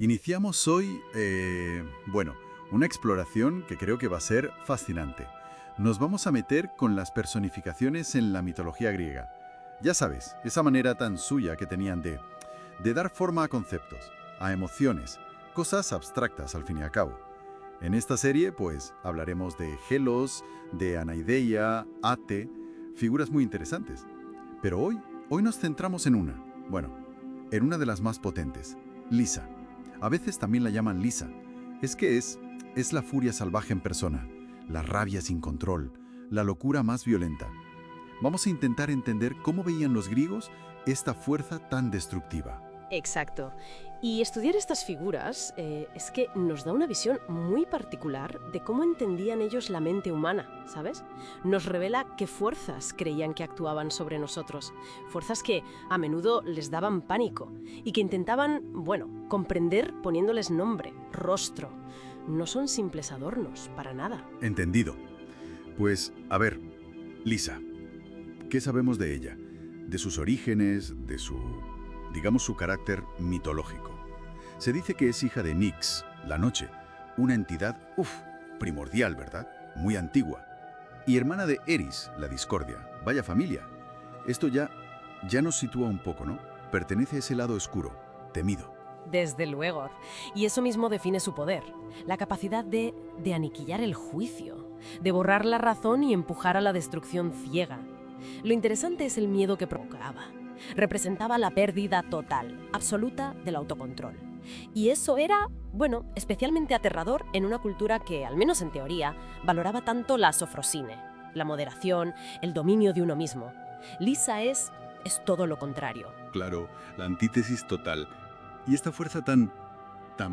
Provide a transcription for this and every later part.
Iniciamos hoy, bueno, una exploración que creo que va a ser fascinante. Nos vamos a meter con las personificaciones en la mitología griega. Ya sabes, esa manera tan suya que tenían de dar forma a conceptos, a emociones, cosas abstractas al fin y al cabo. En esta serie, pues, hablaremos de Helos, de Anaideia, Ate, figuras muy interesantes. Pero hoy nos centramos en una, bueno, en una de las más potentes, Lisa. A veces también la llaman Lisa. Es la furia salvaje en persona, la rabia sin control, la locura más violenta. Vamos a intentar entender cómo veían los griegos esta fuerza tan destructiva. Exacto. Y estudiar estas figuras es que nos da una visión muy particular de cómo entendían ellos la mente humana, ¿sabes? Nos revela qué fuerzas creían que actuaban sobre nosotros, fuerzas que a menudo les daban pánico y que intentaban, bueno, comprender poniéndoles nombre, rostro. No son simples adornos, para nada. Entendido. Pues, a ver, Lisa, ¿qué sabemos de ella? De sus orígenes, digamos, su carácter mitológico. Se dice que es hija de Nix, la noche, una entidad, primordial, ¿verdad? Muy antigua. Y hermana de Eris, la discordia. Vaya familia. Esto ya nos sitúa un poco, ¿no? Pertenece a ese lado oscuro, temido. Desde luego. Y eso mismo define su poder, la capacidad de aniquilar el juicio, de borrar la razón y empujar a la destrucción ciega. Lo interesante es el miedo que provocaba. Representaba la pérdida total, absoluta del autocontrol. Y eso era, bueno, especialmente aterrador en una cultura que, al menos en teoría, valoraba tanto la sofrosine, la moderación, el dominio de uno mismo. Lisa es todo lo contrario. Claro, la antítesis total. Y esta fuerza tan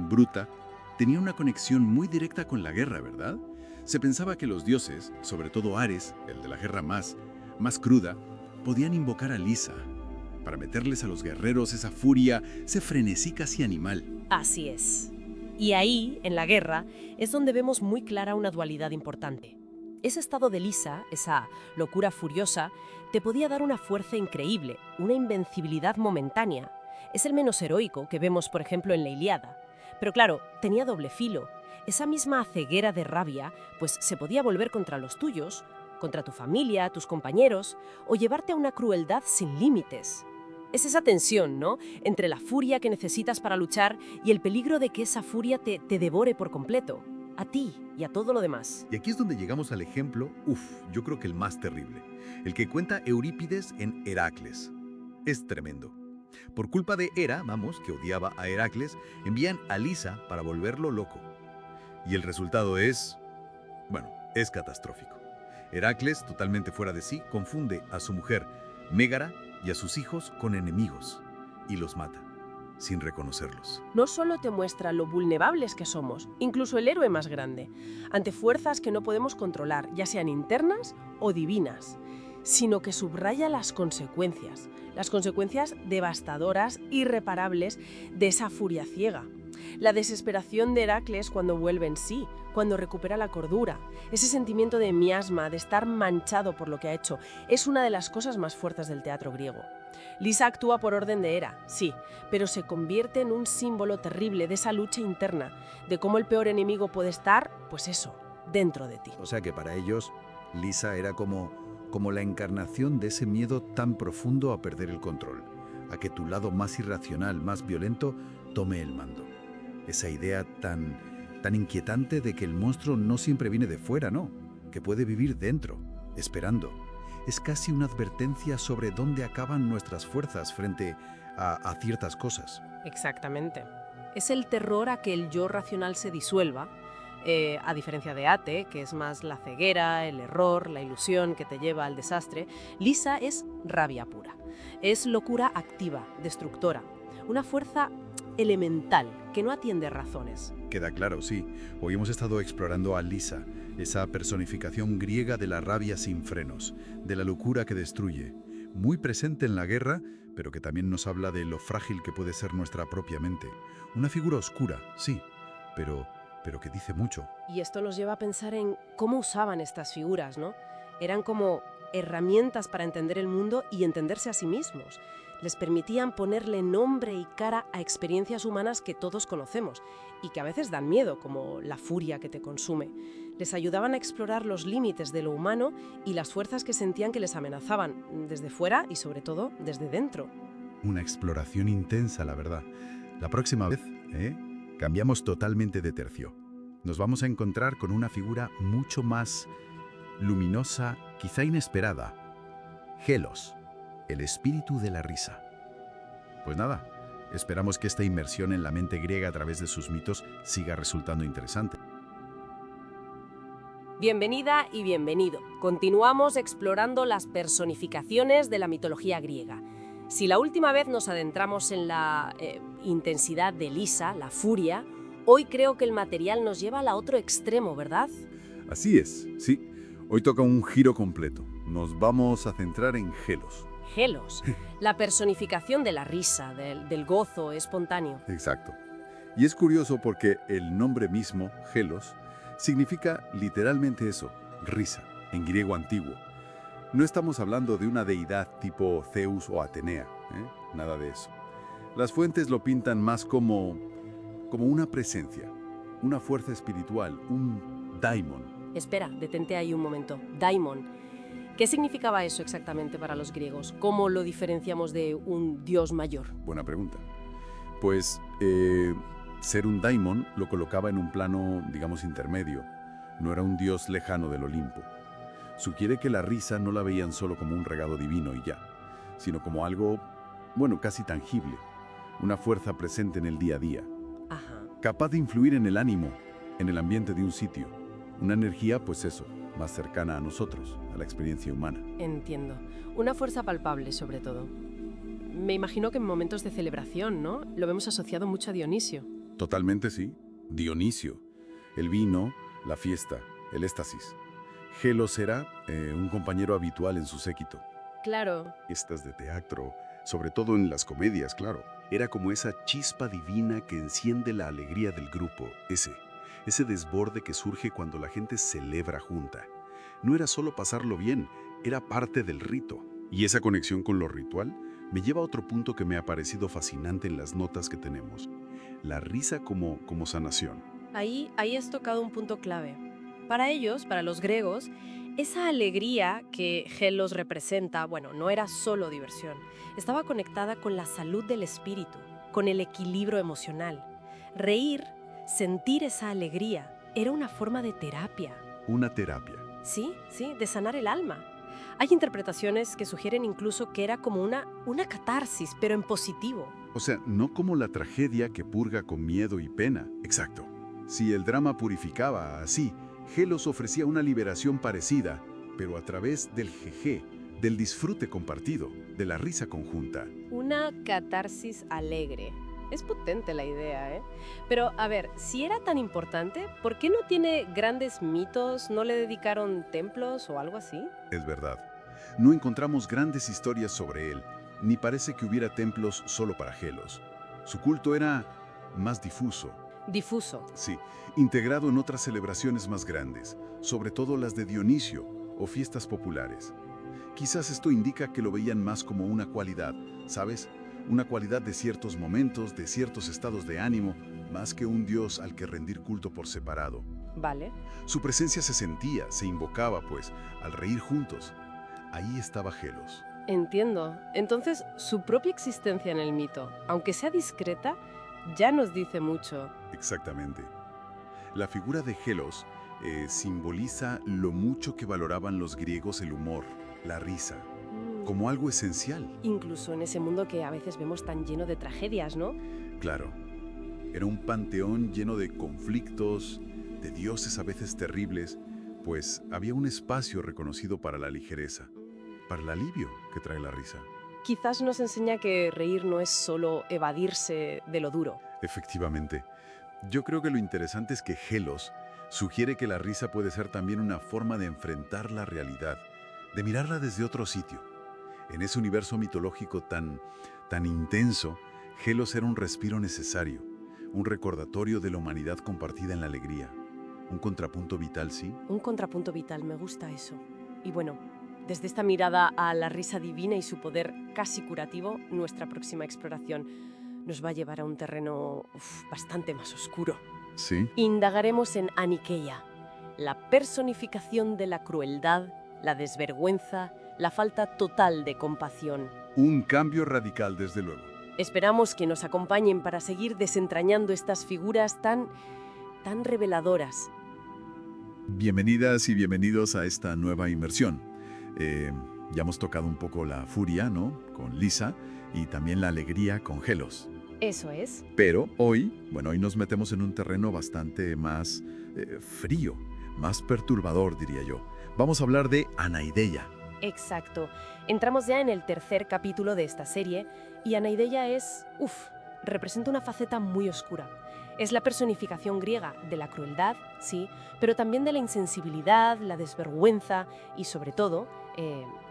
bruta tenía una conexión muy directa con la guerra, ¿verdad? Se pensaba que los dioses, sobre todo Ares, el de la guerra más cruda, podían invocar a Lisa para meterles a los guerreros esa furia, ese frenesí casi animal. Así es. Y ahí, en la guerra, es donde vemos muy clara una dualidad importante. Ese estado de Lisa, esa locura furiosa, te podía dar una fuerza increíble, una invencibilidad momentánea. Es el menos heroico que vemos, por ejemplo, en la Ilíada. Pero claro, tenía doble filo. Esa misma ceguera de rabia, pues se podía volver contra los tuyos, contra tu familia, tus compañeros, o llevarte a una crueldad sin límites. Es esa tensión, ¿no?, entre la furia que necesitas para luchar y el peligro de que esa furia te devore por completo, a ti y a todo lo demás. Y aquí es donde llegamos al ejemplo, yo creo que el más terrible, el que cuenta Eurípides en Heracles. Es tremendo. Por culpa de Hera, que odiaba a Heracles, envían a Lisa para volverlo loco. Y el resultado es catastrófico. Heracles, totalmente fuera de sí, confunde a su mujer, Mégara, y a sus hijos con enemigos, y los mata, sin reconocerlos. No solo te muestra lo vulnerables que somos, incluso el héroe más grande, ante fuerzas que no podemos controlar, ya sean internas o divinas, sino que subraya las consecuencias devastadoras, irreparables de esa furia ciega. La desesperación de Heracles cuando vuelve en sí, cuando recupera la cordura, ese sentimiento de miasma, de estar manchado por lo que ha hecho, es una de las cosas más fuertes del teatro griego. Lisa actúa por orden de Hera, sí, pero se convierte en un símbolo terrible de esa lucha interna, de cómo el peor enemigo puede estar, pues eso, dentro de ti. O sea que para ellos, Lisa era como la encarnación de ese miedo tan profundo a perder el control, a que tu lado más irracional, más violento, tome el mando. Esa idea tan inquietante de que el monstruo no siempre viene de fuera, ¿no? Que puede vivir dentro, esperando. Es casi una advertencia sobre dónde acaban nuestras fuerzas frente a ciertas cosas. Exactamente. Es el terror a que el yo racional se disuelva, a diferencia de Ate, que es más la ceguera, el error, la ilusión que te lleva al desastre. Lisa es rabia pura. Es locura activa, destructora. Una fuerza elemental que no atiende razones. Queda claro, sí. Hoy hemos estado explorando a Lisa, esa personificación griega de la rabia sin frenos, de la locura que destruye, muy presente en la guerra, pero que también nos habla de lo frágil que puede ser nuestra propia mente. Una figura oscura, sí, pero que dice mucho. Y esto nos lleva a pensar en cómo usaban estas figuras, ¿no? Eran como herramientas para entender el mundo y entenderse a sí mismos. Les permitían ponerle nombre y cara a experiencias humanas que todos conocemos y que a veces dan miedo, como la furia que te consume. Les ayudaban a explorar los límites de lo humano y las fuerzas que sentían que les amenazaban, desde fuera y sobre todo desde dentro. Una exploración intensa, la verdad. La próxima vez, cambiamos totalmente de tercio. Nos vamos a encontrar con una figura mucho más luminosa, quizá inesperada. Helos, el espíritu de la risa. Pues nada, esperamos que esta inmersión en la mente griega a través de sus mitos siga resultando interesante. Bienvenida y bienvenido. Continuamos explorando las personificaciones de la mitología griega. Si la última vez nos adentramos en la intensidad de Lisa, la furia, hoy creo que el material nos lleva al otro extremo, ¿verdad? Así es, sí. Hoy toca un giro completo. Nos vamos a centrar en Helos. Helos, la personificación de la risa, del gozo espontáneo. Exacto. Y es curioso porque el nombre mismo, Helos, significa literalmente eso, risa, en griego antiguo. No estamos hablando de una deidad tipo Zeus o Atenea, nada de eso. Las fuentes lo pintan más como una presencia, una fuerza espiritual, un daimon. Espera, detente ahí un momento. Daimon. ¿Qué significaba eso exactamente para los griegos? ¿Cómo lo diferenciamos de un dios mayor? Buena pregunta. Pues ser un daimon lo colocaba en un plano, digamos, intermedio. No era un dios lejano del Olimpo. Sugiere que la risa no la veían solo como un regalo divino y ya, sino como algo, bueno, casi tangible, una fuerza presente en el día a día, Ajá. capaz de influir en el ánimo, en el ambiente de un sitio, una energía, pues eso, más cercana a nosotros, a la experiencia humana. Entiendo. Una fuerza palpable, sobre todo. Me imagino que en momentos de celebración, ¿no? Lo vemos asociado mucho a Dionisio. Totalmente sí. Dionisio, el vino, la fiesta, el éxtasis. Helos era un compañero habitual en su séquito. Claro. Fiestas de teatro, sobre todo en las comedias, claro. Era como esa chispa divina que enciende la alegría del grupo, ese desborde que surge cuando la gente celebra junta. No era solo pasarlo bien, era parte del rito. Y esa conexión con lo ritual me lleva a otro punto que me ha parecido fascinante en las notas que tenemos. La risa como sanación. Ahí has tocado un punto clave. Para ellos, para los griegos, esa alegría que Helos representa, bueno, no era solo diversión. Estaba conectada con la salud del espíritu, con el equilibrio emocional. Reír, sentir esa alegría, era una forma de terapia. Una terapia. Sí, de sanar el alma. Hay interpretaciones que sugieren incluso que era como una catarsis, pero en positivo. O sea, no como la tragedia que purga con miedo y pena. Exacto. Si el drama purificaba así, Helos ofrecía una liberación parecida, pero a través del jeje, del disfrute compartido, de la risa conjunta. Una catarsis alegre. Es potente la idea, ¿eh? Pero, a ver, si era tan importante, ¿por qué no tiene grandes mitos? ¿No le dedicaron templos o algo así? Es verdad. No encontramos grandes historias sobre él, ni parece que hubiera templos solo para Helos. Su culto era más difuso. Difuso. Sí, integrado en otras celebraciones más grandes, sobre todo las de Dionisio o fiestas populares. Quizás esto indica que lo veían más como una cualidad, ¿sabes? Una cualidad de ciertos momentos, de ciertos estados de ánimo, más que un dios al que rendir culto por separado. Vale. Su presencia se sentía, se invocaba, pues, al reír juntos. Ahí estaba Helos. Entiendo. Entonces, su propia existencia en el mito, aunque sea discreta, ya nos dice mucho. Exactamente. La figura de Helos simboliza lo mucho que valoraban los griegos el humor, la risa, como algo esencial. Incluso en ese mundo que a veces vemos tan lleno de tragedias, ¿no? Claro, era un panteón lleno de conflictos, de dioses a veces terribles, pues había un espacio reconocido para la ligereza, para el alivio que trae la risa. Quizás nos enseña que reír no es solo evadirse de lo duro. Efectivamente. Yo creo que lo interesante es que Helos sugiere que la risa puede ser también una forma de enfrentar la realidad, de mirarla desde otro sitio. En ese universo mitológico tan intenso, Helos era un respiro necesario, un recordatorio de la humanidad compartida en la alegría. Un contrapunto vital, ¿sí? Un contrapunto vital, me gusta eso. Y bueno, Desde esta mirada a la risa divina y su poder casi curativo, nuestra próxima exploración nos va a llevar a un terreno bastante más oscuro. Sí. Indagaremos en Anikeya, la personificación de la crueldad, la desvergüenza, la falta total de compasión. Un cambio radical, desde luego. Esperamos que nos acompañen para seguir desentrañando estas figuras tan reveladoras. Bienvenidas y bienvenidos a esta nueva inmersión. Ya hemos tocado un poco la furia, ¿no?, con Lisa, y también la alegría con Helos. Eso es. Pero hoy nos metemos en un terreno bastante más frío, más perturbador, diría yo. Vamos a hablar de Anaideia. Exacto. Entramos ya en el tercer capítulo de esta serie y Anaideia representa una faceta muy oscura. Es la personificación griega de la crueldad, sí, pero también de la insensibilidad, la desvergüenza y, sobre todo,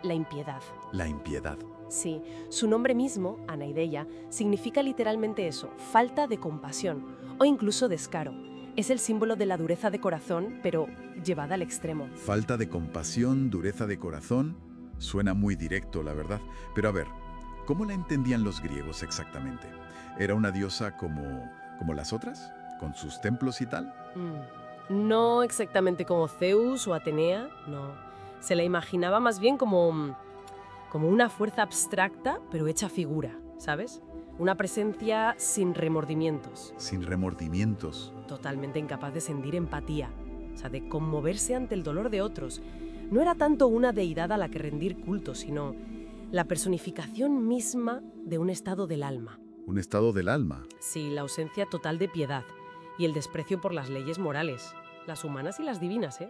la impiedad. La impiedad. Sí, su nombre mismo, Anaideia, significa literalmente eso, falta de compasión o incluso descaro. Es el símbolo de la dureza de corazón, pero llevada al extremo. Falta de compasión, dureza de corazón. Suena muy directo, la verdad. Pero a ver, ¿cómo la entendían los griegos exactamente? ¿Era una diosa como las otras? ¿Con sus templos y tal? No exactamente como Zeus o Atenea, no. Se la imaginaba más bien como una fuerza abstracta, pero hecha figura, ¿sabes? Una presencia sin remordimientos. Sin remordimientos. Totalmente incapaz de sentir empatía, o sea, de conmoverse ante el dolor de otros. No era tanto una deidad a la que rendir culto, sino la personificación misma de un estado del alma. Un estado del alma. Sí, la ausencia total de piedad y el desprecio por las leyes morales, las humanas y las divinas, ¿eh?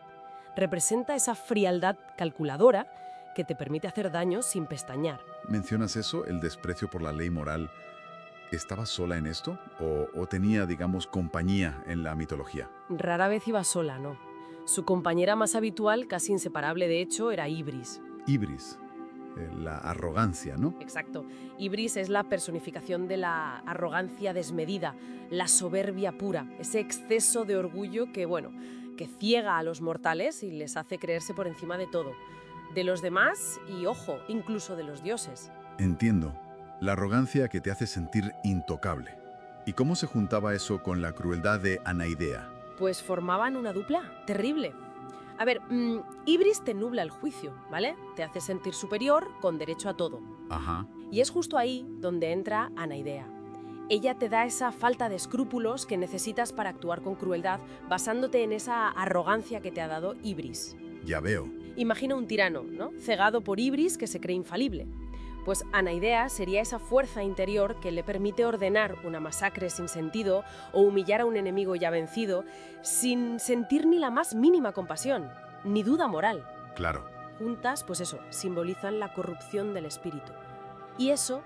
Representa esa frialdad calculadora que te permite hacer daño sin pestañear. ¿Mencionas eso, el desprecio por la ley moral? ¿Estaba sola en esto? ¿O tenía, digamos, compañía en la mitología? Rara vez iba sola, ¿no? Su compañera más habitual, casi inseparable de hecho, era Ibris. Ibris, la arrogancia, ¿no? Exacto. Ibris es la personificación de la arrogancia desmedida, la soberbia pura, ese exceso de orgullo que ciega a los mortales y les hace creerse por encima de todo. De los demás y, ojo, incluso de los dioses. Entiendo. La arrogancia que te hace sentir intocable. ¿Y cómo se juntaba eso con la crueldad de Anaideia? Pues formaban una dupla terrible. A ver, Ibris te nubla el juicio, ¿vale? Te hace sentir superior con derecho a todo. Ajá. Y es justo ahí donde entra Anaideia. Ella te da esa falta de escrúpulos que necesitas para actuar con crueldad, basándote en esa arrogancia que te ha dado Ibris. Ya veo. Imagina un tirano, ¿no?, cegado por Ibris que se cree infalible. Pues Anaideia sería esa fuerza interior que le permite ordenar una masacre sin sentido o humillar a un enemigo ya vencido sin sentir ni la más mínima compasión, ni duda moral. Claro. Juntas, pues eso, simbolizan la corrupción del espíritu. Y eso,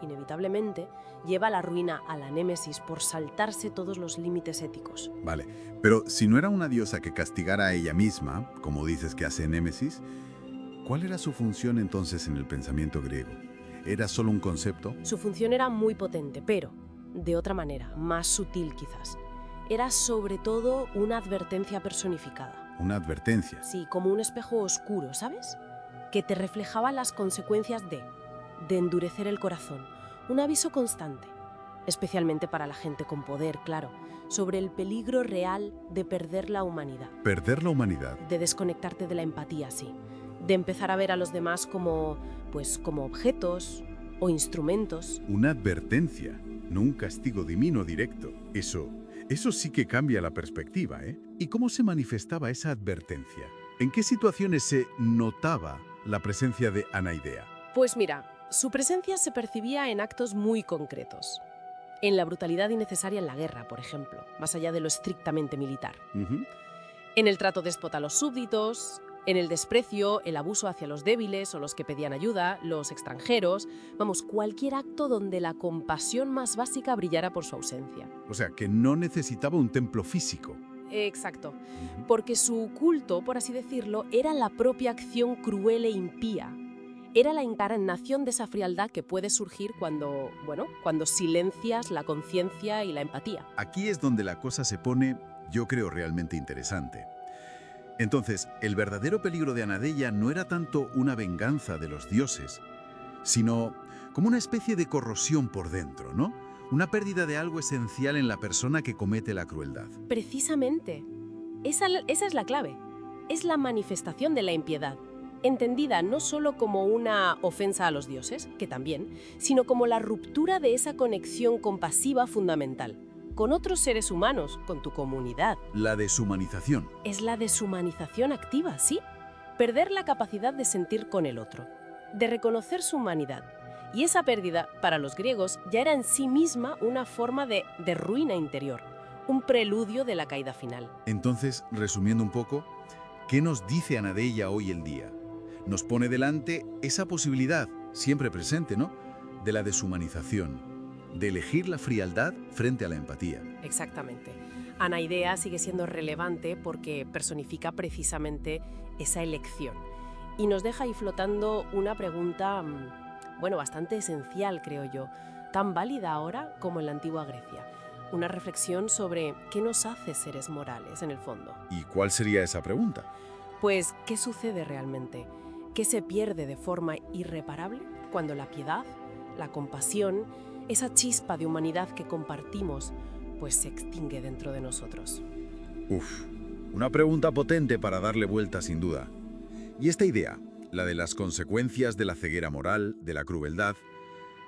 inevitablemente, lleva a la ruina a la némesis por saltarse todos los límites éticos. Vale, pero si no era una diosa que castigara a ella misma, como dices que hace Némesis, ¿cuál era su función entonces en el pensamiento griego? ¿Era solo un concepto? Su función era muy potente, pero de otra manera, más sutil quizás. Era sobre todo una advertencia personificada. Una advertencia. Sí, como un espejo oscuro, ¿sabes? Que te reflejaba las consecuencias de endurecer el corazón. Un aviso constante, especialmente para la gente con poder, claro, sobre el peligro real de perder la humanidad. ¿Perder la humanidad? De desconectarte de la empatía, sí. De empezar a ver a los demás como objetos o instrumentos. Una advertencia, no un castigo divino directo. Eso sí que cambia la perspectiva, ¿eh? ¿Y cómo se manifestaba esa advertencia? ¿En qué situaciones se notaba la presencia de Anaideia? Pues mira, su presencia se percibía en actos muy concretos. En la brutalidad innecesaria en la guerra, por ejemplo, más allá de lo estrictamente militar. En el trato déspota a los súbditos, en el desprecio, el abuso hacia los débiles o los que pedían ayuda, los extranjeros, cualquier acto donde la compasión más básica brillara por su ausencia. O sea, que no necesitaba un templo físico. Exacto, porque su culto, por así decirlo, era la propia acción cruel e impía. Era la encarnación de esa frialdad que puede surgir cuando silencias la conciencia y la empatía. Aquí es donde la cosa se pone, yo creo, realmente interesante. Entonces, el verdadero peligro de Anadeya no era tanto una venganza de los dioses, sino como una especie de corrosión por dentro, ¿no? Una pérdida de algo esencial en la persona que comete la crueldad. Precisamente. Esa es la clave. Es la manifestación de la impiedad, entendida no solo como una ofensa a los dioses, que también, sino como la ruptura de esa conexión compasiva fundamental, con otros seres humanos, con tu comunidad. La deshumanización. Es la deshumanización activa, ¿sí? Perder la capacidad de sentir con el otro, de reconocer su humanidad. Y esa pérdida, para los griegos, ya era en sí misma una forma de ruina interior, un preludio de la caída final. Entonces, resumiendo un poco, ¿qué nos dice Anadeya hoy en día? Nos pone delante esa posibilidad, siempre presente, ¿no?, de la deshumanización, de elegir la frialdad frente a la empatía. Exactamente. Anaidea sigue siendo relevante porque personifica precisamente esa elección. Y nos deja ahí flotando una pregunta, bastante esencial, creo yo, tan válida ahora como en la antigua Grecia. Una reflexión sobre qué nos hace seres morales, en el fondo. ¿Y cuál sería esa pregunta? Pues, ¿qué sucede realmente? ¿Qué se pierde de forma irreparable cuando la piedad, la compasión, esa chispa de humanidad que compartimos, pues se extingue dentro de nosotros? Una pregunta potente para darle vuelta sin duda. Y esta idea, la de las consecuencias de la ceguera moral, de la crueldad,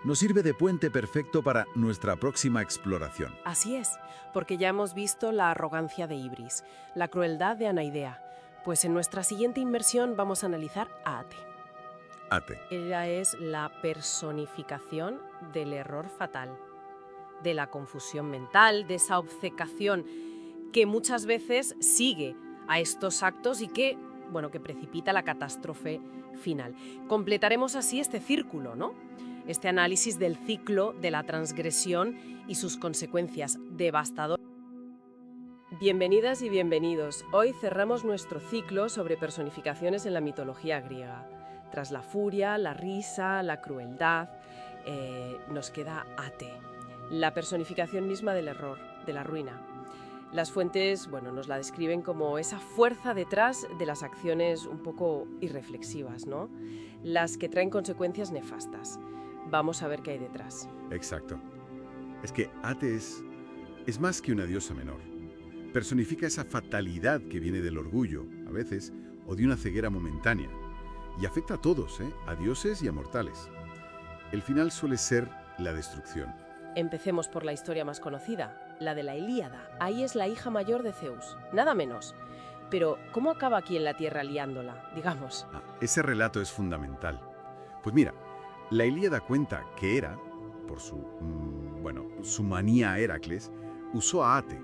nos sirve de puente perfecto para nuestra próxima exploración. Así es, porque ya hemos visto la arrogancia de Ibris, la crueldad de Anaidea. Pues en nuestra siguiente inmersión vamos a analizar a Ate. Ate. Ella es la personificación del error fatal, de la confusión mental, de esa obcecación que muchas veces sigue a estos actos y que precipita la catástrofe final. Completaremos así este círculo, ¿no? Este análisis del ciclo de la transgresión y sus consecuencias devastadoras. Bienvenidas y bienvenidos. Hoy cerramos nuestro ciclo sobre personificaciones en la mitología griega. Tras la furia, la risa, la crueldad, nos queda Ate, la personificación misma del error, de la ruina. Las fuentes, nos la describen como esa fuerza detrás de las acciones un poco irreflexivas, ¿no? Las que traen consecuencias nefastas. Vamos a ver qué hay detrás. Exacto. Es que Ate es más que una diosa menor. Personifica esa fatalidad que viene del orgullo, a veces, o de una ceguera momentánea. Y afecta a todos, a dioses y a mortales. El final suele ser la destrucción. Empecemos por la historia más conocida, la de la Ilíada. Ahí es la hija mayor de Zeus, nada menos. Pero, ¿cómo acaba aquí en la tierra liándola, digamos? Ese relato es fundamental. Pues mira, la Ilíada cuenta que Hera, por su manía a Heracles, usó a Ate,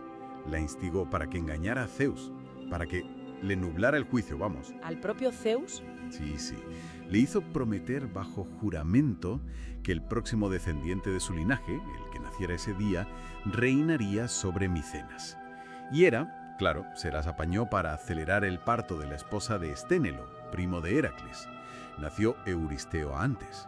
la instigó para que engañara a Zeus, para que le nublara el juicio, vamos. ¿Al propio Zeus? Sí. Le hizo prometer bajo juramento que el próximo descendiente de su linaje, el que naciera ese día, reinaría sobre Micenas. Y Hera, claro, se las apañó para acelerar el parto de la esposa de Esténelo, primo de Heracles. Nació Euristeo antes.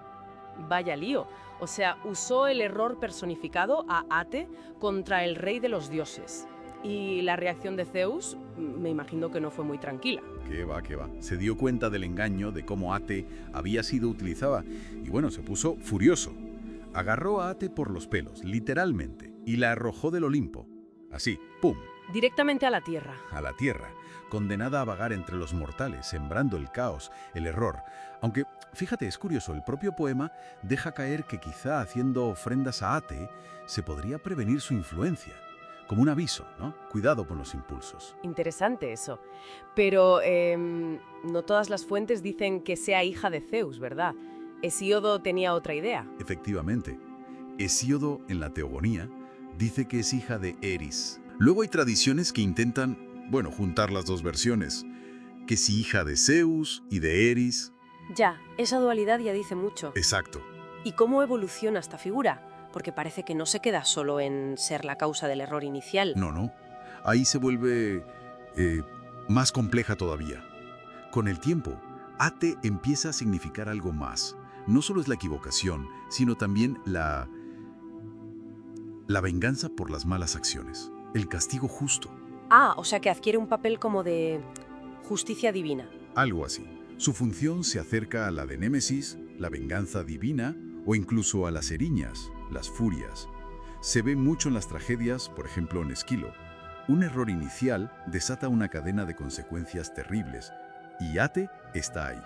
Vaya lío. O sea, usó el error personificado a Ate contra el rey de los dioses. Y la reacción de Zeus, me imagino que no fue muy tranquila. ¿Qué va? Se dio cuenta del engaño, de cómo Ate había sido utilizada y se puso furioso. Agarró a Ate por los pelos, literalmente, y la arrojó del Olimpo. Así, ¡pum! Directamente a la tierra. A la tierra, condenada a vagar entre los mortales, sembrando el caos, el error. Aunque, fíjate, es curioso, el propio poema deja caer que quizá haciendo ofrendas a Ate se podría prevenir su influencia. Como un aviso, ¿no? Cuidado con los impulsos. Interesante eso. Pero no todas las fuentes dicen que sea hija de Zeus, ¿verdad? Hesíodo tenía otra idea. Efectivamente. Hesíodo, en la Teogonía, dice que es hija de Eris. Luego hay tradiciones que intentan, juntar las dos versiones. Que si hija de Zeus y de Eris. Ya, esa dualidad ya dice mucho. Exacto. ¿Y cómo evoluciona esta figura? Porque parece que no se queda solo en ser la causa del error inicial. No. Ahí se vuelve más compleja todavía. Con el tiempo, Ate empieza a significar algo más. No solo es la equivocación, sino también la venganza por las malas acciones. El castigo justo. O sea que adquiere un papel como de justicia divina. Algo así. Su función se acerca a la de Némesis, la venganza divina, o incluso a las eriñas, las furias. Se ve mucho en las tragedias, por ejemplo en Esquilo. Un error inicial desata una cadena de consecuencias terribles, y Ate está ahí.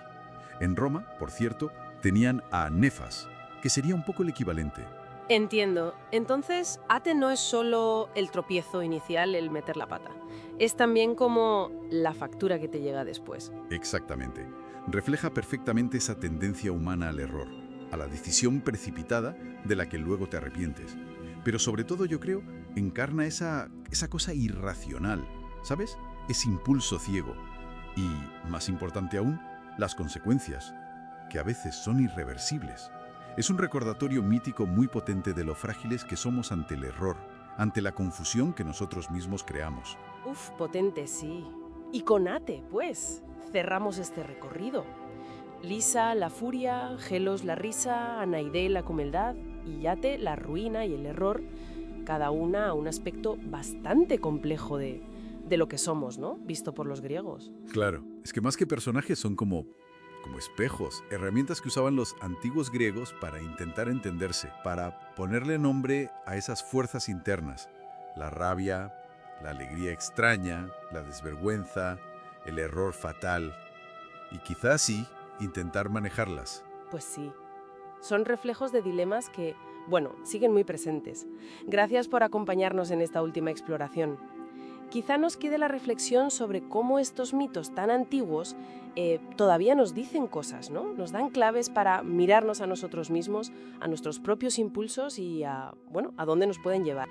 En Roma, por cierto, tenían a Nefas, que sería un poco el equivalente. Entiendo. Entonces, Ate no es solo el tropiezo inicial, el meter la pata. Es también como la factura que te llega después. Exactamente. Refleja perfectamente esa tendencia humana al error, a la decisión precipitada de la que luego te arrepientes. Pero sobre todo, yo creo, encarna esa cosa irracional, ¿sabes? Ese impulso ciego. Y, más importante aún, las consecuencias, que a veces son irreversibles. Es un recordatorio mítico muy potente de lo frágiles que somos ante el error, ante la confusión que nosotros mismos creamos. Uf, potente, sí. Y con Ate, pues, cerramos este recorrido. Lisa, la furia, Gelos, la risa, Anaide, la crueldad y Ate, la ruina y el error, cada una a un aspecto bastante complejo de lo que somos, ¿no? Visto por los griegos. Claro, es que más que personajes son como espejos, herramientas que usaban los antiguos griegos para intentar entenderse, para ponerle nombre a esas fuerzas internas, la rabia, la alegría extraña, la desvergüenza, el error fatal, y quizás sí, intentar manejarlas. Pues sí, son reflejos de dilemas que, bueno, siguen muy presentes. Gracias por acompañarnos en esta última exploración. Quizá nos quede la reflexión sobre cómo estos mitos tan antiguos todavía nos dicen cosas, ¿no? Nos dan claves para mirarnos a nosotros mismos, a nuestros propios impulsos y a dónde nos pueden llevar.